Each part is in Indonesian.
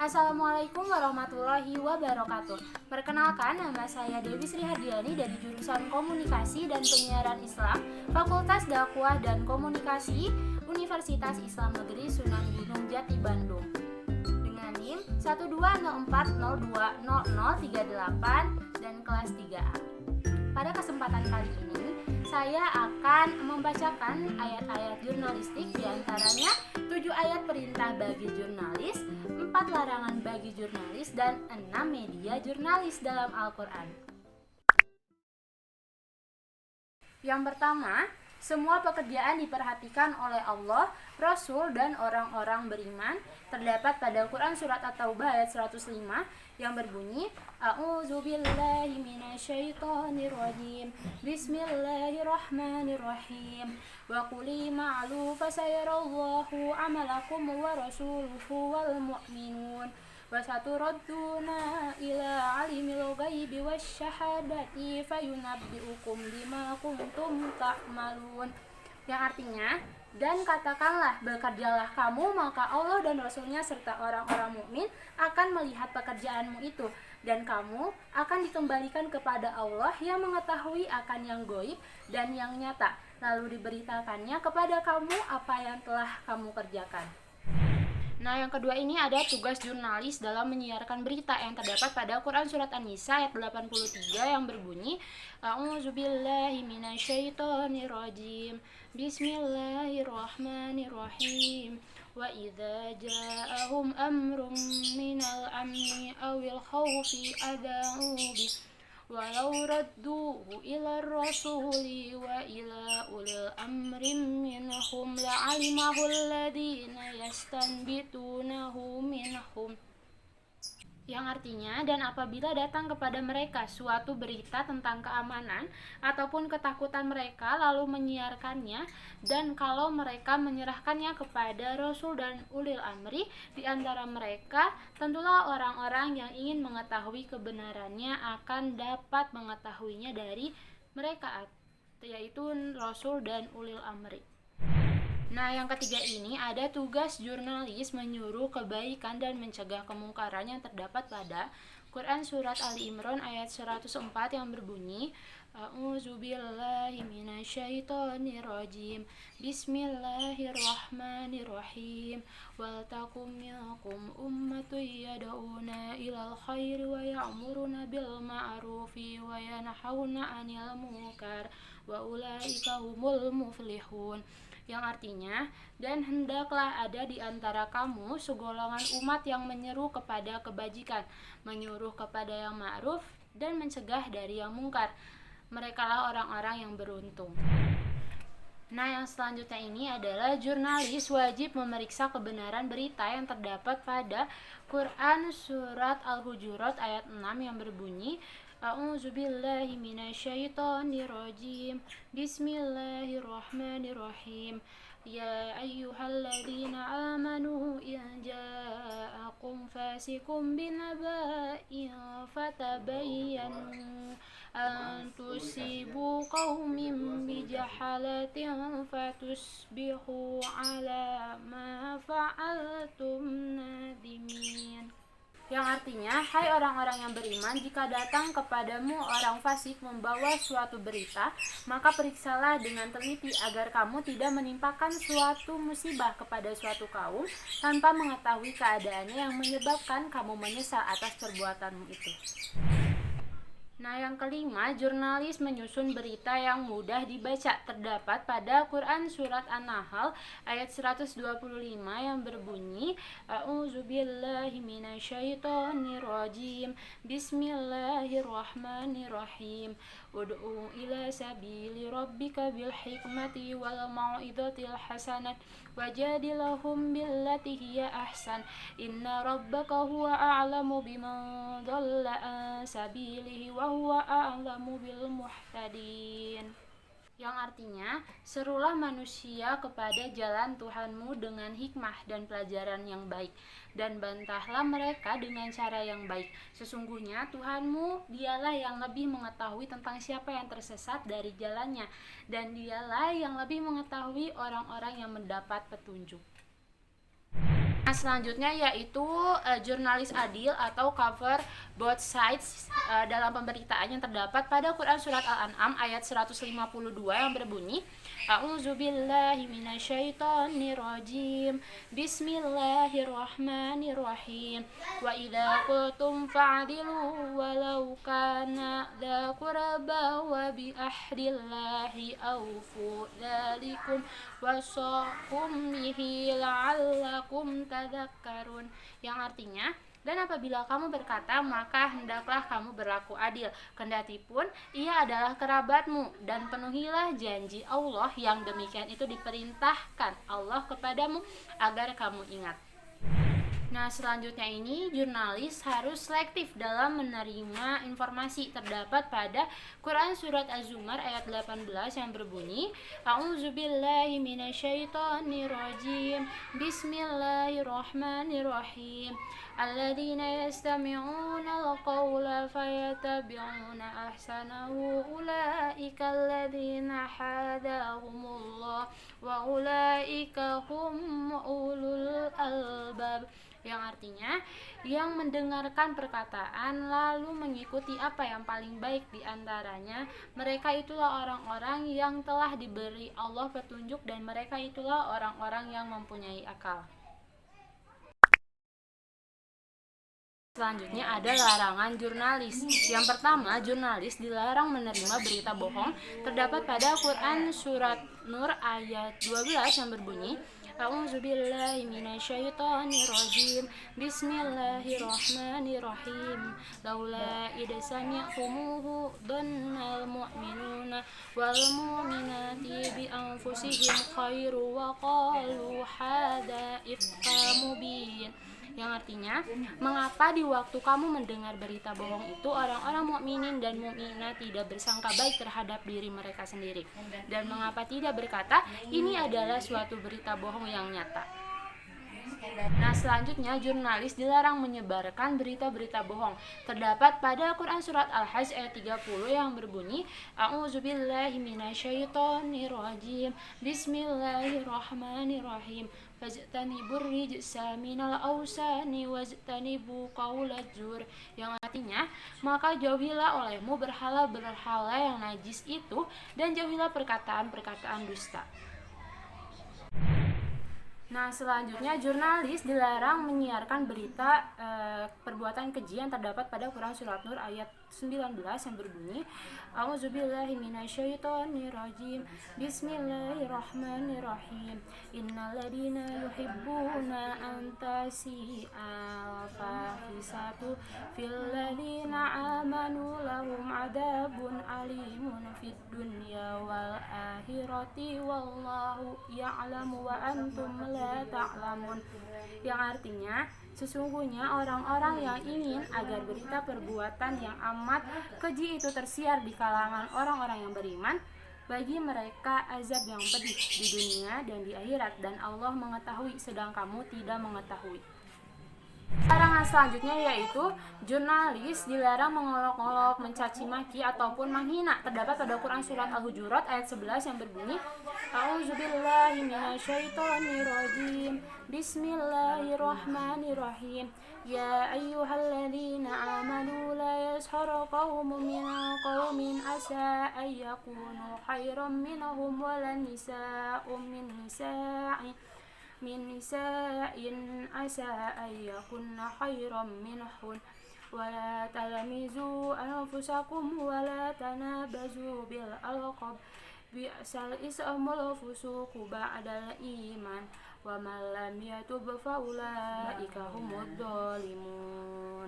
Assalamualaikum warahmatullahi wabarakatuh. Perkenalkan, nama saya Dewi Sri Hardiani dari jurusan Komunikasi dan Penyiaran Islam, Fakultas Dakwah dan Komunikasi, Universitas Islam Negeri Sunan Gunung Jati, Bandung. Dengan NIM 120402038 dan kelas 3A. Pada kesempatan kali ini, saya akan membacakan ayat-ayat jurnalistik, diantaranya 7 ayat perintah bagi jurnalis, 4 larangan bagi jurnalis, dan 6 media jurnalis dalam Al-Quran. Yang pertama, semua pekerjaan diperhatikan oleh Allah, Rasul, dan orang-orang beriman. Terdapat pada Quran Surat At-Taubah ayat 105 yang berbunyi, A'udzubillahi minasyaitonirrajim, Bismillahirrahmanirrahim, Wa quli ma'lu fasayarallahu amalakum wa rasuluhu wal mu'minun, wa saturadduna ila alimil ghaibi wasyahadati fayunabbi'ukum bima kuntum ta'malun. Yang artinya, dan katakanlah, bekerjalah kamu, maka Allah dan Rasulnya serta orang-orang mukmin akan melihat pekerjaanmu itu, dan kamu akan dikembalikan kepada Allah yang mengetahui akan yang gaib dan yang nyata, lalu diberitakannya kepada kamu apa yang telah kamu kerjakan. Nah, yang kedua ini ada tugas jurnalis dalam menyiarkan berita yang terdapat pada Quran Surat An-Nisa ayat 83 yang berbunyi, A'udzubillahi minasyaitonirrajim, Bismillahirrahmanirrahim, Wa idza ja'ahum amrun minal amni awil khawfi ada'u bih walau radduhu ila rasuli wa ila ulil amrim minhum la'alimahu alladhina yastanbitunahu minhum. Yang artinya, dan apabila datang kepada mereka suatu berita tentang keamanan ataupun ketakutan mereka lalu menyiarkannya, dan kalau mereka menyerahkannya kepada Rasul dan ulil amri di antara mereka, tentulah orang-orang yang ingin mengetahui kebenarannya akan dapat mengetahuinya dari mereka, yaitu Rasul dan ulil amri. Nah, yang ketiga ini ada tugas jurnalis menyuruh kebaikan dan mencegah kemungkaran yang terdapat pada Quran Surat Ali Imran ayat 104 yang berbunyi, A'udzubillahi minasyaitonirrajim, Bismillahirrahmanirrahim, Wal takum minkum ummatun yad'una ilal khairi wa ya'muruna bil ma'rufi wa yanhauna 'anil munkar wa ulaika humul muflihun. Yang artinya, dan hendaklah ada di antara kamu segolongan umat yang menyeru kepada kebajikan, menyuruh kepada yang ma'ruf, dan mencegah dari yang mungkar. Merekalah orang-orang yang beruntung. Nah, yang selanjutnya ini adalah jurnalis wajib memeriksa kebenaran berita yang terdapat pada Quran Surat Al-Hujurat ayat 6 yang berbunyi, A'udzubillahi minasyaitonirrajim, Bismillahirrahmanirrahim, Ya ayyuhalladzina amanu in ja'akum fasikum binaba'in fatabayyanu an tusibu qaumin bijahalatin fatusbihu ala ma fa'altum nadimin. Yang artinya, hai orang-orang yang beriman, jika datang kepadamu orang fasik membawa suatu berita, maka periksalah dengan teliti agar kamu tidak menimpakan suatu musibah kepada suatu kaum tanpa mengetahui keadaannya yang menyebabkan kamu menyesal atas perbuatanmu itu. Nah, yang kelima, jurnalis menyusun berita yang mudah dibaca. Terdapat pada Quran Surat An-Nahl ayat 125 yang berbunyi, A'udzubillahi minasyaitonirrajim, Bismillahirrahmanirrahim, Ud'u ila sabili rabbika bil hikmati wal mau'izatil hasanat wajadilahum billati hiya ahsan, Inna rabbaka huwa a'lamu biman dhalla an sabilihi wa huwa a'lamu bil muhtadin. Yang artinya, serulah manusia kepada jalan Tuhanmu dengan hikmah dan pelajaran yang baik, dan bantahlah mereka dengan cara yang baik. Sesungguhnya Tuhanmu dialah yang lebih mengetahui tentang siapa yang tersesat dari jalannya, dan dialah yang lebih mengetahui orang-orang yang mendapat petunjuk. Nah, selanjutnya yaitu jurnalis adil atau cover both sides dalam pemberitaan yang terdapat pada Quran Surat Al-An'am ayat 152 yang berbunyi A'udzubillahi minasyaitonirrajim Bismillahirrahmanirrahim Wa idza qultum fa'dilu walau kana dza qurba wa bi ahdillahi awfu dzalikum wasaqum bihi la'allakum tadakkarun, yang artinya, dan apabila kamu berkata maka hendaklah kamu berlaku adil kendati pun ia adalah kerabatmu, dan penuhilah janji Allah yang demikian itu diperintahkan Allah kepadamu agar kamu ingat. Nah, selanjutnya ini jurnalis harus selektif dalam menerima informasi. Terdapat pada Quran Surat Az-Zumar ayat 18 yang berbunyi A'udzubillahi minasyaitonirrajim Bismillahirrahmanirrahim Alladzina yastami'una al-qawla fayattabi'una ahsanahu Ulaika alladzina hadahumullah wa ulaika hum ulul albab, yang artinya yang mendengarkan perkataan lalu mengikuti apa yang paling baik di antaranya, mereka itulah orang-orang yang telah diberi Allah petunjuk dan mereka itulah orang-orang yang mempunyai akal. Selanjutnya ada larangan jurnalis. Yang pertama, jurnalis dilarang menerima berita bohong. Terdapat pada Quran Surat Nur ayat 12 yang berbunyi A'udzubillahi minasyaitonirrajim Bismillahirrahmanirrahim Laula idh sami'tumuhu dhannal mu'minuna wal mu'minati bi anfusihim khairu wa qalu hadza ifka mubin, yang artinya, mengapa di waktu kamu mendengar berita bohong itu orang-orang mukminin dan mukminat tidak bersangka baik terhadap diri mereka sendiri, dan mengapa tidak berkata ini adalah suatu berita bohong yang nyata. Nah, selanjutnya jurnalis dilarang menyebarkan berita-berita bohong. Terdapat pada Quran Surat Al-Hajj ayat 30 yang berbunyi A'udzubillahi minasyaitonirrajim Bismillahirrahmanirrahim Fajtanibur rijsa minal awsani wajtanibu qaulaz zur, yang artinya, maka jauhilah olehmu berhala-berhala yang najis itu dan jauhilah perkataan-perkataan dusta. Nah, selanjutnya jurnalis dilarang menyiarkan berita perbuatan keji yang terdapat pada Quran Surat Nur ayat 19 yang berbunyi A'udzubillahi minasyaitonirrajim Bismillahirrahmanirrahim Innal ladzina yuhibbuna an tasi'al fahisatu fil ladzina amanu lahum adabun alimun fid dunya wal akhirati wallahu ya'lamu wa antum la ta'lamun, yang artinya, sesungguhnya orang-orang yang ingin agar berita perbuatan yang amat keji itu tersiar di kalangan orang-orang yang beriman, bagi mereka azab yang pedih di dunia dan di akhirat, dan Allah mengetahui sedang kamu tidak mengetahui. Larangan selanjutnya yaitu jurnalis dilarang mengolok-olok, mencaci maki ataupun menghina. Terdapat pada Quran Surat Al-Hujurat ayat 11 yang berbunyi A'udzubillahi minasyaitonirrajim Bismillahirrahmanirrahim Ya ayyuhalladzina amanu la yashhara qaumun min qaumin asa ayyakunu khairan minhum wala nisa'un min nisa'in asa ayyakunna khairan minhun wala talamizu anfusakum wala tanabazu bil alqab bi'sal ismul fusuqu ba'dal iman wa man lam yatub fa ulaika humud dhalimun.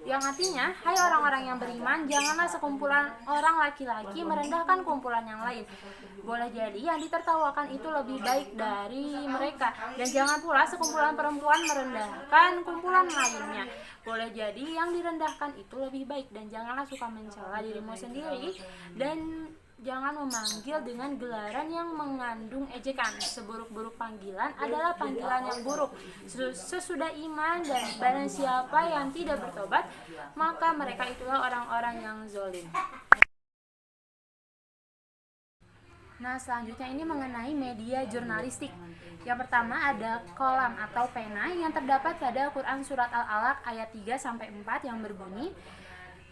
Yang artinya, hai orang-orang yang beriman, janganlah sekumpulan orang laki-laki merendahkan kumpulan yang lain. Boleh jadi yang ditertawakan itu lebih baik dari mereka, dan jangan pula sekumpulan perempuan merendahkan kumpulan lainnya. Boleh jadi yang direndahkan itu lebih baik, dan janganlah suka mencela dirimu sendiri, dan jangan memanggil dengan gelaran yang mengandung ejekan. Seburuk-buruk panggilan adalah panggilan yang buruk sesudah iman, dan barang siapa yang tidak bertobat, maka mereka itulah orang-orang yang zalim. Nah, selanjutnya ini mengenai media jurnalistik. Yang pertama ada kolam atau pena yang terdapat pada Quran Surat Al-Alaq ayat 3 sampai 4 yang berbunyi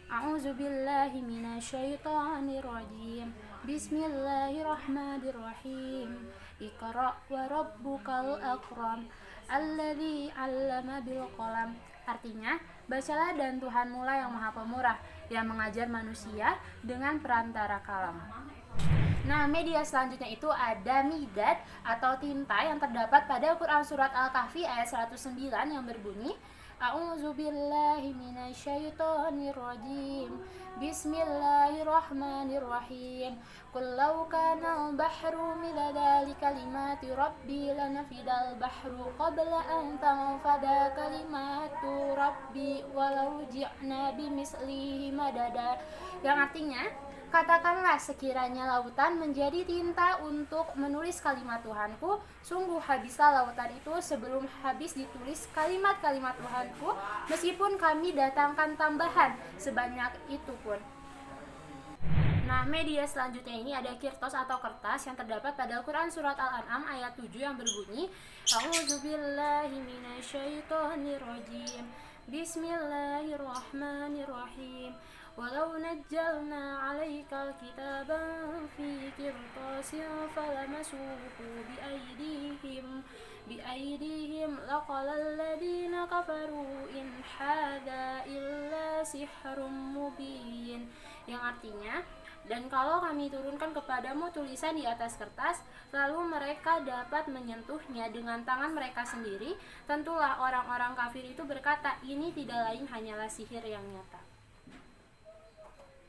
A'udzubillahi minasyaitonirrajim. Bismillahirrahmanirrahim. Iqra wa rabbukal akram. Alladzi 'allama bil qalam. Artinya, bacalah dan Tuhanmu lah yang Maha Pemurah, yang mengajar manusia dengan perantara kalam. Nah, media selanjutnya itu ada midad atau tinta yang terdapat pada Quran Surat Al-Kahfi ayat 109 yang berbunyi A'udzubillahi minasyaitonirrajim. Bismillahirrahmanirrahim. Qul law kana al-bahru midada li kalimati rabbi lanafidal bahru qabla an tanfada kalimatu rabbi walau ji'na bimislihi madada. Yang artinya, katakanlah sekiranya lautan menjadi tinta untuk menulis kalimat Tuhanku, sungguh habislah lautan itu sebelum habis ditulis kalimat-kalimat Tuhanku, meskipun kami datangkan tambahan sebanyak itu pun. Nah, media selanjutnya ini ada kirtos atau kertas yang terdapat pada Al-Quran Surat Al-An'am ayat 7 yang berbunyi A'udzubillahi minasyaitonirrajim. Bismillahirrahmanirrahim. Walau najjalna 'alaikal kitaban fi qirtasin falamasuhu biaydihim laqalal ladzina kafaru in hadza illa sihrun mubin. Yang artinya, dan kalau kami turunkan kepadamu tulisan di atas kertas, lalu mereka dapat menyentuhnya dengan tangan mereka sendiri, tentulah orang-orang kafir itu berkata, ini tidak lain hanyalah sihir yang nyata.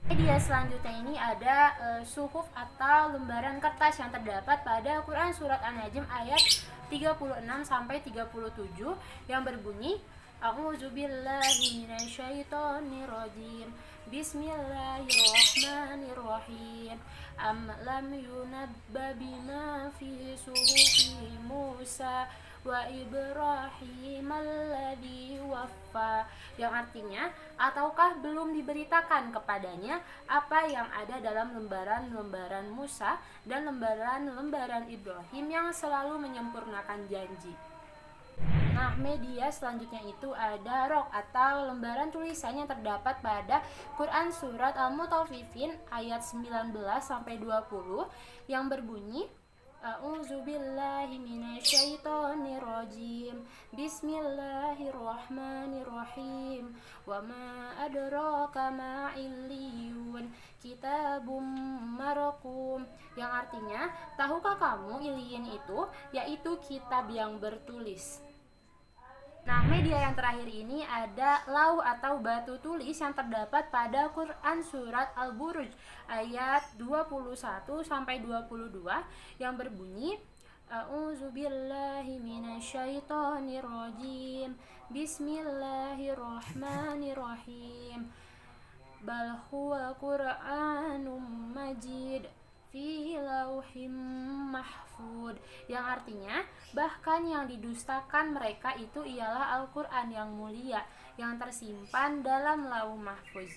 Media selanjutnya ini ada suhuf atau lembaran kertas yang terdapat pada Quran Surat An-Najm ayat 36 sampai 37 yang berbunyi A'udzubillahi minasyaitonirrajim. Bismillahirrahmanirrahim. Am lam yunabba bima fi suhufi Musa wa Ibrahim alladzi waffa. Yang artinya, ataukah belum diberitakan kepadanya apa yang ada dalam lembaran-lembaran Musa dan lembaran-lembaran Ibrahim yang selalu menyempurnakan janji. Nah, media selanjutnya itu ada rok atau lembaran tulisan yang terdapat pada Quran Surat Al-Mutaffifin ayat 19 sampai 20 yang berbunyi A'udzubillahi minasyaitonirrajim. Bismillahirrahmanirrahim. Wa ma adraka ma illiyun. Kitabum marqum. Yang artinya, tahukah kamu Iliyin itu? Yaitu kitab yang bertulis. Nah, media yang terakhir ini ada lauh atau batu tulis yang terdapat pada Quran Surat Al-Buruj ayat 21 sampai 22 yang berbunyi A'udzubillahi minasyaitonirrajim. Bismillahirrahmanirrahim. Bal huwa Qur'anum Majid fi lauhim mahfud. Yang artinya, bahkan yang didustakan mereka itu ialah Al-Quran yang mulia yang tersimpan dalam lauh mahfuz.